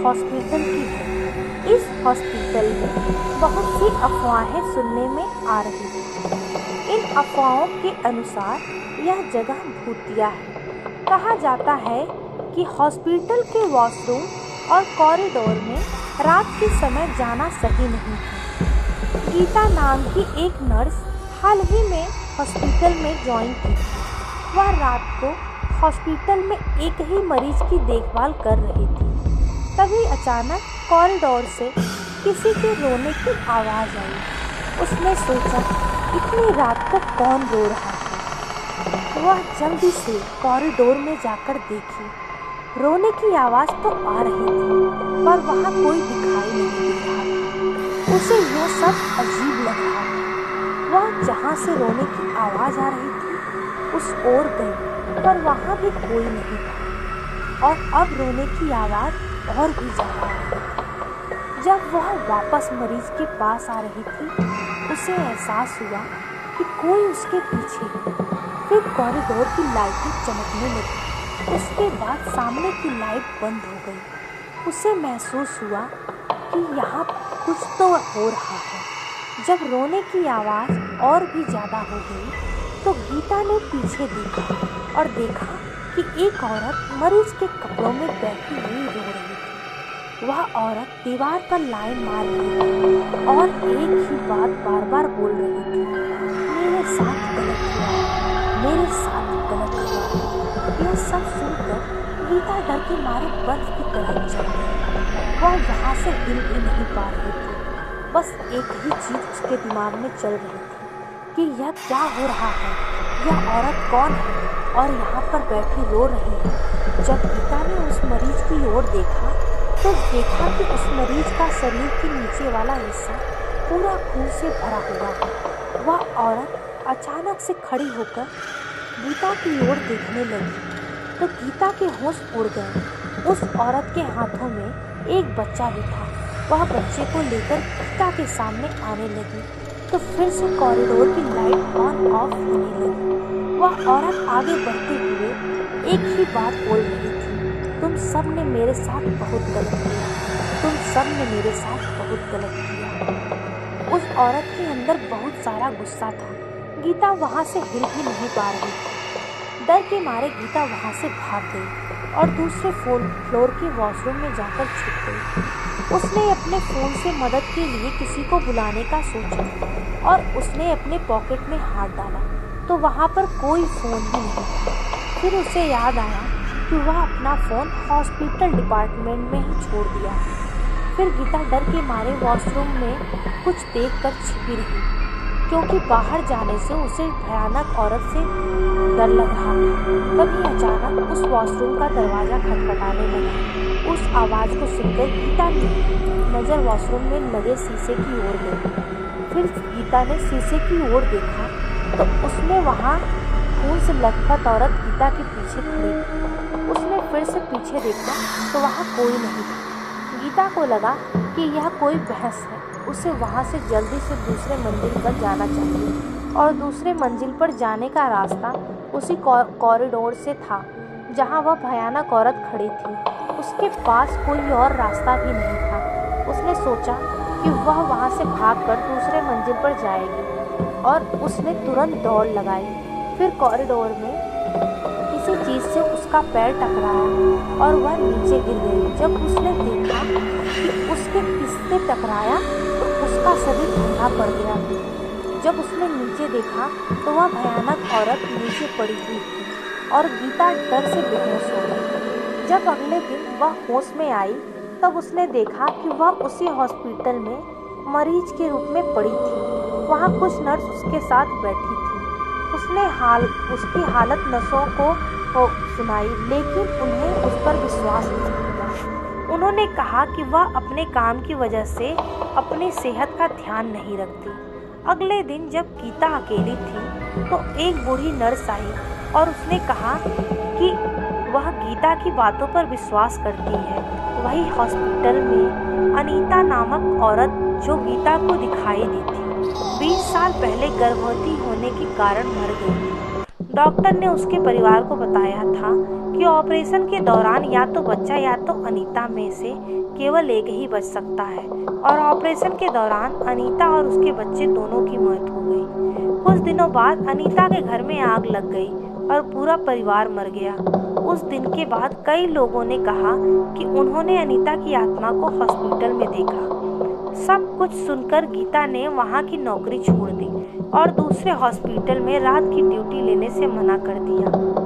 Hospital की है। इस हॉस्पिटल में बहुत सी अफवाहें सुनने में आ रही हैं। इन अफवाहों के अनुसार यह जगह भूतिया है। कहा जाता है कि हॉस्पिटल के वॉशरूम और कॉरिडोर में रात के समय जाना सही नहीं है। गीता नाम की एक नर्स हाल ही में हॉस्पिटल में ज्वाइन की थी। वह रात को हॉस्पिटल में एक ही मरीज की देखभाल कर रही थी। तभी अचानक कॉरिडोर से किसी के रोने की आवाज़ आई। उसने सोचा, इतनी रात को कौन रो रहा है। वह जल्दी से कॉरिडोर में जाकर देखी। रोने की आवाज़ तो आ रही थी, पर वहाँ कोई दिखाई नहीं दे रहा था। उसे यह सब अजीब लग रहा था। वह जहाँ से रोने की आवाज़ आ रही थी उस ओर गई, पर वहाँ भी कोई नहीं था और अब रोने की आवाज़ और भी ज़्यादा आ रही थी। जब वह वापस मरीज के पास आ रही थी, उसे एहसास हुआ कि कोई उसके पीछे है। फिर कॉरिडोर की लाइटें चमकने लगी। उसके बाद सामने की लाइट बंद हो गई। उसे महसूस हुआ कि यहाँ कुछ तो हो रहा है। जब रोने की आवाज़ और भी ज़्यादा हो गई तो गीता ने पीछे देखा और देखा कि एक औरत मरीज के कपड़ों में बैठी हुई रो रही थी। वह औरत दीवार पर लाइन मार रही थी और एक ही बात बार बार बोल रही थी, मेरे साथ गलत हुआ, मेरे साथ गलत हुआ। यह सब सुनकर गीता डर के मारे बर्फ की तरह जम गई। वह वहाँ से हिल भी नहीं पा रही थी। बस एक ही चीज उसके दिमाग में चल रही थी कि यह क्या हो रहा है, यह औरत कौन है और यहाँ पर बैठी रो रही है। जब गीता ने उस मरीज की ओर देखा तो देखा कि उस मरीज का शरीर के नीचे वाला हिस्सा पूरा खून से भरा हुआ है। वह औरत अचानक से खड़ी होकर गीता की ओर देखने लगी तो गीता के होश उड़ गए। उस औरत के हाथों में एक बच्चा भी था। वह बच्चे को लेकर गीता के सामने आने लगी तो फिर से कॉरिडोर की लाइट ऑन ऑफ होने लगी। वह औरत आगे बढ़ते हुए एक ही बात बोल रही थी, तुम सब ने मेरे साथ बहुत गलत किया, तुम सब ने मेरे साथ बहुत गलत किया। उस औरत के अंदर बहुत सारा गुस्सा था। गीता वहाँ से हिल भी नहीं पा रही थी। डर के मारे गीता वहाँ से भाग गई और दूसरे फ्लोर के वॉशरूम में जाकर छुप गई। उसने अपने फ़ोन से मदद के लिए किसी को बुलाने का सोचा और उसने अपने पॉकेट में हाथ डाला तो वहाँ पर कोई फ़ोन ही नहीं था। फिर उसे याद आया कि वह अपना फ़ोन हॉस्पिटल डिपार्टमेंट में ही छोड़ दिया। फिर गीता डर के मारे वॉशरूम में कुछ देखकर छिपी रही, क्योंकि बाहर जाने से उसे भयानक औरत से डर लग रहा था। तभी अचानक उस वॉशरूम का दरवाज़ा खटखटाने लगा। उस आवाज़ को सुनकर गीता की नज़र वॉशरूम में लगे शीशे की ओर गई। फिर गीता ने शीशे की ओर देखा तो उसमें वहाँ खून से लथपथ औरत गीता के पीछे खड़ी थी। उसने फिर से पीछे देखा तो वहाँ कोई नहीं था। गीता को लगा कि यह कोई बहस है। उसे वहाँ से जल्दी से दूसरे मंजिल पर जाना चाहिए और दूसरे मंजिल पर जाने का रास्ता उसी कॉरिडोर से था जहाँ वह भयानक औरत खड़ी थी। उसके पास कोई और रास्ता भी नहीं था। उसने सोचा कि वह वहाँ से भागकर दूसरे मंजिल पर जाएगी और उसने तुरंत दौड़ लगाई। फिर कॉरिडोर में किसी चीज़ से उसका पैर टकराया और वह नीचे गिर गई। जब उसने देखा कि उसके किससे टकराया तो उसका शरीर ठंडा पड़ गया। जब उसने नीचे देखा तो वह भयानक औरत नीचे पड़ी हुई थी और गीता डर से बेहोश हो गई। जब अगले दिन वह होश में आई तब उसने देखा कि वह उसी हॉस्पिटल में मरीज के रूप में पड़ी थी। वहाँ कुछ नर्स उसके साथ बैठी थी। उसने उसकी हालत नर्सों को सुनाई, लेकिन उन्हें उस पर विश्वास नहीं हुआ। उन्होंने कहा कि वह अपने काम की वजह से अपनी सेहत का ध्यान नहीं रखती। अगले दिन जब गीता अकेली थी तो एक बूढ़ी नर्स आई और उसने कहा कि वह गीता की बातों पर विश्वास करती है। वही हॉस्पिटल में अनीता नामक औरत जो गीता को दिखाई दी थी, 20 साल पहले गर्भवती होने के कारण मर गई थी। डॉक्टर ने उसके परिवार को बताया था कि ऑपरेशन के दौरान या तो बच्चा या तो अनीता में से केवल एक ही बच सकता है और ऑपरेशन के दौरान अनीता और उसके बच्चे दोनों की मौत हो गई। कुछ दिनों बाद अनीता के घर में आग लग गई और पूरा परिवार मर गया। उस दिन के बाद कई लोगों ने कहा कि उन्होंने अनीता की आत्मा को हॉस्पिटल में देखा। सब कुछ सुनकर गीता ने वहाँ की नौकरी छोड़ दी और दूसरे हॉस्पिटल में रात की ड्यूटी लेने से मना कर दिया।